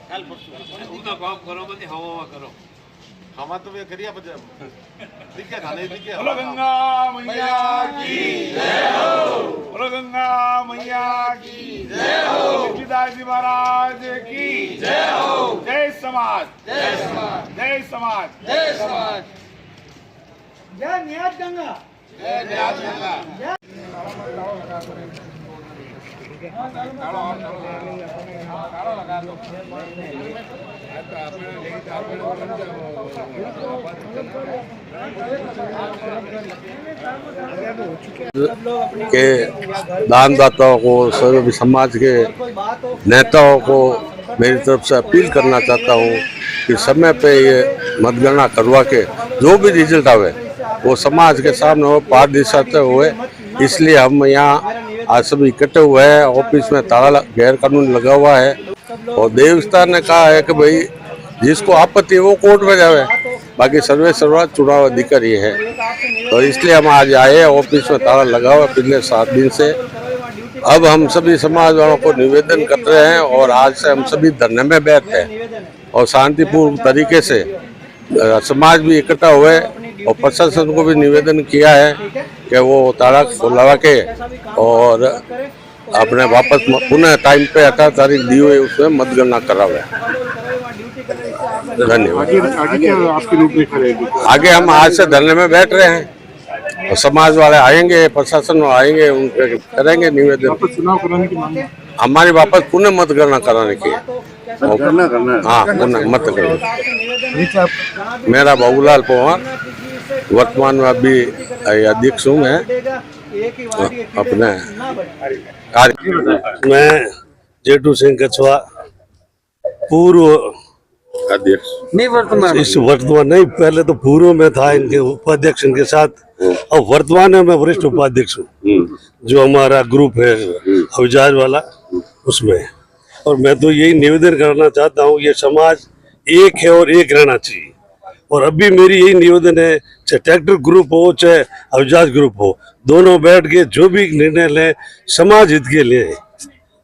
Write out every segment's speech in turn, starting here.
उनका काम करो मत हवा करो हवा तो वे करिया बजे दिखे खाने दिखे बोलो गंगा मैया की जय हो। बोलो गंगा मैया की जय हो। तुलसीदास जी महाराज की जय हो। जय समाज, जय समाज, जय समाज, जय समाज। जय नियाज गंगा, जय नियाज गंगा। के दानदाताओं को, सभी समाज के नेताओं को मेरी तरफ से अपील करना चाहता हूँ कि समय पे ये मतगणना करवा के जो भी रिजल्ट आवे वो समाज के सामने हो, पारदर्शिता हुए। इसलिए हम यहाँ आज सभी इकट्ठे हुए हैं। ऑफिस में ताला गैर कानूनी लगा हुआ है और देवस्थान ने कहा है कि भाई जिसको आपत्ति है वो कोर्ट में जावे, बाकी सर्वे सर्वा चुनाव अधिकारी है। तो इसलिए हम आज आए, ऑफिस में ताला लगा हुआ पिछले 7 दिन से। अब हम सभी समाज वालों को निवेदन कर रहे हैं और आज से हम सभी धरने में बैठे हैं और शांतिपूर्ण तरीके से समाज भी इकट्ठा हुए और प्रशासन को भी निवेदन किया है कि वो ताला खुलवा के और अपने वापस पुनः टाइम पे 18 तारीख दी हुई उसमें मतगणना करावे। धन्यवाद। आगे हम आज से धरने में बैठ रहे हैं और समाज वाले आएंगे, प्रशासन वाले आएंगे, उन पे करेंगे निवेदन। चुनाव कराने की मांग हमारी वापस पुनः मतगणना कराने की। हाँ, पुनः मतगणना। मेरा बाबूलाल पवार, वर्तमान में अभी अध्यक्ष हूँ मैं अपने। मैं जेठू सिंह कछवा, पूर्व अध्यक्ष, नहीं वर्तमान, इस वर्तमान नहीं, पहले तो पूर्व में था इनके उपाध्यक्ष इनके साथ, और वर्तमान में मैं वरिष्ठ उपाध्यक्ष हूँ जो हमारा ग्रुप है हवजाज वाला उसमें। और मैं तो यही निवेदन करना चाहता हूँ, ये समाज एक है और एक रहना चाहिए। और अभी मेरी यही निवेदन है, चाहे ट्रैक्टर ग्रुप हो चाहे हवजाज ग्रुप हो, दोनों बैठ के जो भी निर्णय लें समाज हित के लिए।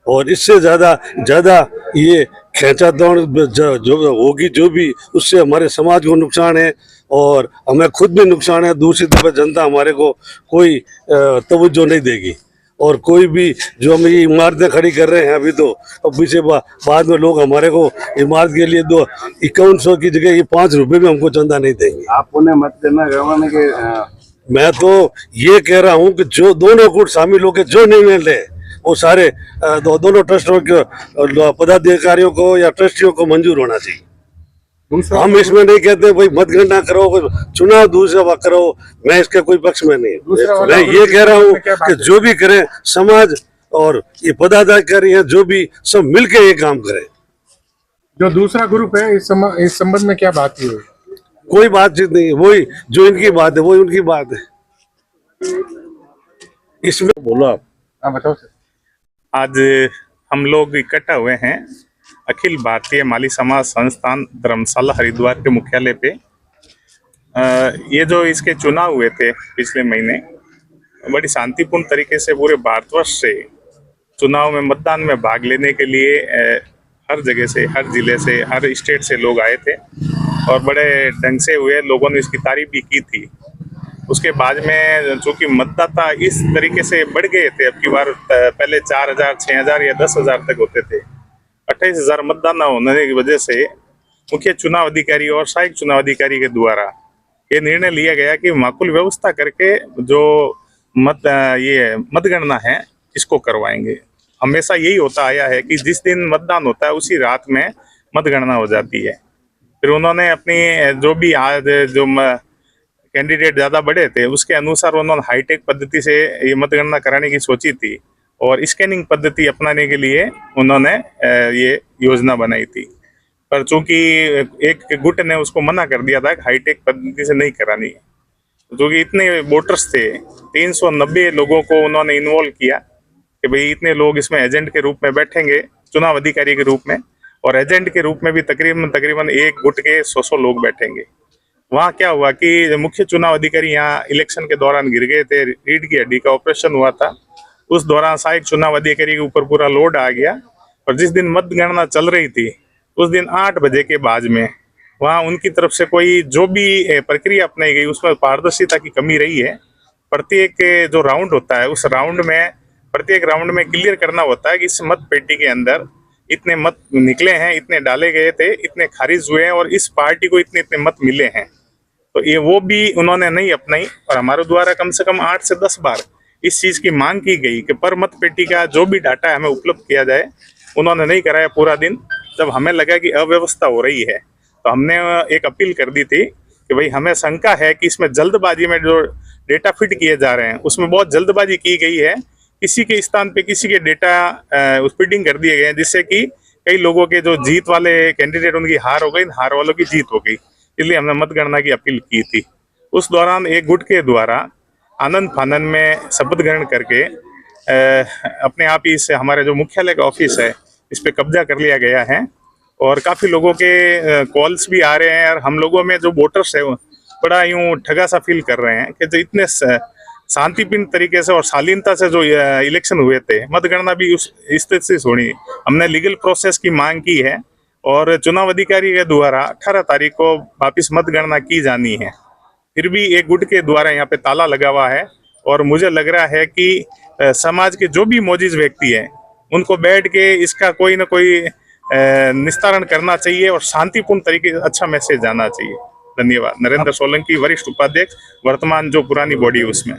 और इससे ज़्यादा ये खींचातान जो होगी जो भी, उससे हमारे समाज को नुकसान है और हमें खुद भी नुकसान है। दूसरी तरफ जनता हमारे को कोई तवज्जो नहीं देगी और कोई भी जो हम ये इमारतें खड़ी कर रहे हैं अभी तो, और पीछे बाद में लोग हमारे को इमारत के लिए 5100 की जगह ये 5 रुपये में हमको चंदा नहीं देंगे। आप उन्हें मत देना करवाने के। मैं तो ये कह रहा हूँ कि जो दोनों गुट शामिल होकर जो निर्णय ले वो सारे दोनों ट्रस्टों के पदाधिकारियों को या ट्रस्टियों को मंजूर होना चाहिए। हम इसमें नहीं कहते भाई मतगणना करो, चुनाव दूसरा करो, मैं इसके कोई पक्ष में नहीं। मैं ये कह रहा हूँ कि जो भी करें समाज और ये पदाधिकारी हैं जो भी सब मिलके ये काम करें। जो दूसरा ग्रुप है इस संबंध में क्या बात हुई? कोई बातचीत नहीं, वही जो इनकी बात है वही उनकी बात है। इसमें बोलो आप। बताओ सर। आज हम लोग इकट्ठा हुए हैं अखिल भारतीय माली समाज संस्थान धर्मशाला हरिद्वार के मुख्यालय पे। ये जो इसके चुनाव हुए थे पिछले महीने, बड़ी शांतिपूर्ण तरीके से पूरे भारतवर्ष से चुनाव में मतदान में भाग लेने के लिए हर जगह से, हर जिले से, हर स्टेट से लोग आए थे और बड़े ढंग से हुए। लोगों ने इसकी तारीफ भी की थी। उसके बाद में चूंकि मतदाता इस तरीके से बढ़ गए थे, अब की बार पहले 4000, 6000 या 10,000 तक होते थे, 28,000 मतदान होने की वजह से मुख्य चुनाव अधिकारी और सहायक चुनाव अधिकारी के द्वारा ये निर्णय लिया गया कि माकूल व्यवस्था करके जो मतगणना है इसको करवाएंगे। हमेशा यही होता आया है कि जिस दिन मतदान होता है उसी रात में मतगणना हो जाती है। फिर उन्होंने अपनी जो भी आज जो कैंडिडेट ज़्यादा बढ़े थे उसके अनुसार उन्होंने हाईटेक पद्धति से ये मतगणना कराने की सोची थी और स्कैनिंग पद्धति अपनाने के लिए उन्होंने ये योजना बनाई थी। पर चूंकि एक गुट ने उसको मना कर दिया था कि हाईटेक पद्धति से नहीं करानी है, क्योंकि इतने वोटर्स थे, 390 लोगों को उन्होंने इन्वॉल्व किया कि भाई इतने लोग इसमें एजेंट के रूप में बैठेंगे, चुनाव अधिकारी के रूप में, और एजेंट के रूप में भी तकरीबन एक गुट के 100 लोग बैठेंगे। वहाँ क्या हुआ कि मुख्य चुनाव अधिकारी यहाँ इलेक्शन के दौरान गिर गए थे, रीढ़ की हड्डी का ऑपरेशन हुआ था। उस दौरान सहायक चुनाव अधिकारी के ऊपर पूरा लोड आ गया और जिस दिन मतगणना चल रही थी उस दिन 8 बजे के बाद में वहाँ उनकी तरफ से कोई जो भी प्रक्रिया अपनाई गई उसमें पारदर्शिता की कमी रही है। प्रत्येक जो राउंड होता है उस राउंड में प्रत्येक राउंड में क्लियर करना होता है कि इस मत पेटी के अंदर इतने मत निकले हैं, इतने डाले गए थे, इतने खारिज हुए हैं और इस पार्टी को इतने इतने मत मिले हैं। तो ये वो भी उन्होंने नहीं अपनाई और हमारे द्वारा कम से कम 8 से 10 बार इस चीज की मांग की गई कि पर मत पेटी का जो भी डाटा है हमें उपलब्ध किया जाए। उन्होंने नहीं कराया पूरा दिन। जब हमें लगा कि अव्यवस्था हो रही है तो हमने एक अपील कर दी थी कि भाई हमें शंका है कि इसमें जल्दबाजी में जो डेटा फिट किए जा रहे हैं उसमें बहुत जल्दबाजी की गई है। किसी के स्थान पे किसी के डेटा फिटिंग कर दिए गए हैं जिससे कि कई लोगों के जो जीत वाले कैंडिडेट उनकी हार हो गई, हार वालों की जीत हो गई। इसलिए हमने मतगणना की अपील की थी। उस दौरान एक गुट के द्वारा आनंद फानन में शपथ ग्रहण करके अपने आप ही से हमारे जो मुख्यालय का ऑफिस है इस पे कब्जा कर लिया गया है और काफ़ी लोगों के कॉल्स भी आ रहे हैं और हम लोगों में जो वोटर्स है बड़ा यूं ठगा सा फील कर रहे हैं कि जो इतने शांतिपूर्ण तरीके से और शालीनता से जो इलेक्शन हुए थे, मतगणना भी उस स्थिति से होनी। हमने लीगल प्रोसेस की मांग की है और चुनाव अधिकारी के द्वारा 18 तारीख को वापिस मतगणना की जानी है। फिर भी एक गुट के द्वारा यहाँ पे ताला लगा हुआ है और मुझे लग रहा है कि समाज के जो भी मौजूद व्यक्ति हैं उनको बैठ के इसका कोई ना कोई निस्तारण करना चाहिए और शांतिपूर्ण तरीके से अच्छा मैसेज जाना चाहिए। धन्यवाद। नरेंद्र सोलंकी, वरिष्ठ उपाध्यक्ष, वर्तमान जो पुरानी बॉडी उसमें।